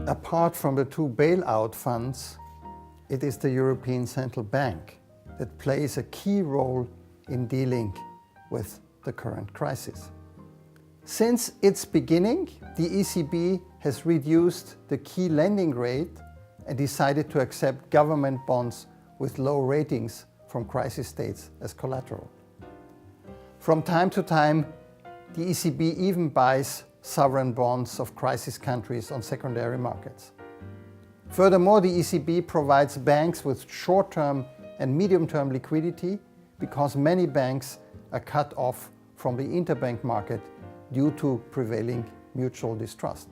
Apart from the two bailout funds, it is the European Central Bank that plays a key role in dealing with the current crisis. Since its beginning, the ECB has reduced the key lending rate and decided to accept government bonds with low ratings from crisis states as collateral. From time to time, the ECB even buys sovereign bonds of crisis countries on secondary markets. Furthermore, the ECB provides banks with short-term and medium-term liquidity because many banks are cut off from the interbank market due to prevailing mutual distrust.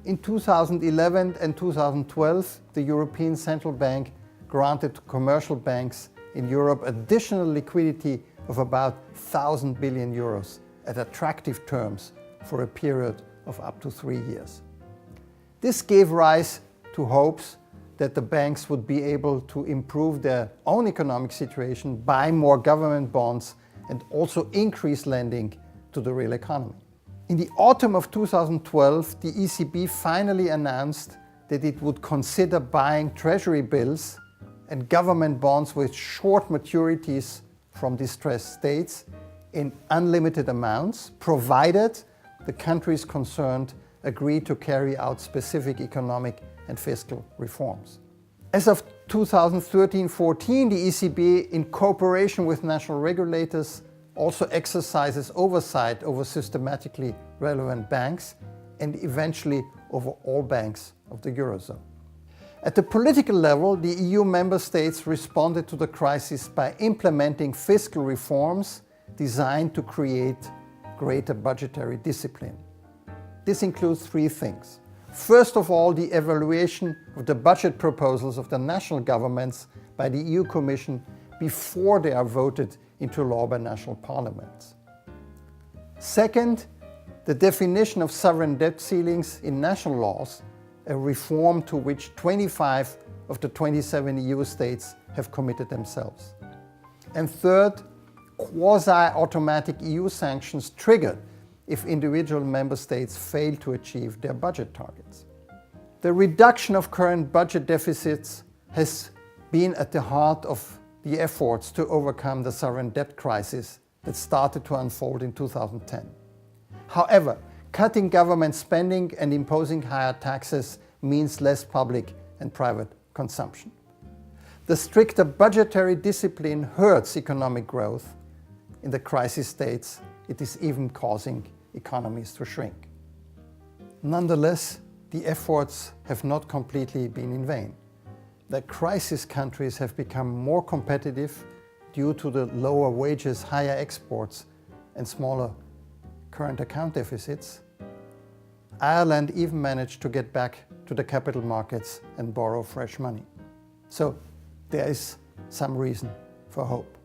In 2011 and 2012, the European Central Bank granted commercial banks in Europe additional liquidity of about 1,000 billion euros at attractive terms for a period of up to 3 years. This gave rise to hopes that the banks would be able to improve their own economic situation, buy more government bonds, and also increase lending to the real economy. In the autumn of 2012, the ECB finally announced that it would consider buying treasury bills and government bonds with short maturities from distressed states in unlimited amounts, provided the countries concerned agree to carry out specific economic and fiscal reforms. As of 2013-14, the ECB, in cooperation with national regulators, also exercises oversight over systematically relevant banks and eventually over all banks of the Eurozone. At the political level, the EU member states responded to the crisis by implementing fiscal reforms designed to create greater budgetary discipline. This includes 3 things. First of all, the evaluation of the budget proposals of the national governments by the EU Commission before they are voted into law by national parliaments. Second, the definition of sovereign debt ceilings in national laws, a reform to which 25 of the 27 EU states have committed themselves. And third, quasi-automatic EU sanctions triggered if individual member states fail to achieve their budget targets. The reduction of current budget deficits has been at the heart of the efforts to overcome the sovereign debt crisis that started to unfold in 2010. However, cutting government spending and imposing higher taxes means less public and private consumption. The stricter budgetary discipline hurts economic growth. In the crisis states, it is even causing economies to shrink. Nonetheless, the efforts have not completely been in vain. The crisis countries have become more competitive due to the lower wages, higher exports, and smaller current account deficits. Ireland even managed to get back to the capital markets and borrow fresh money. So there is some reason for hope.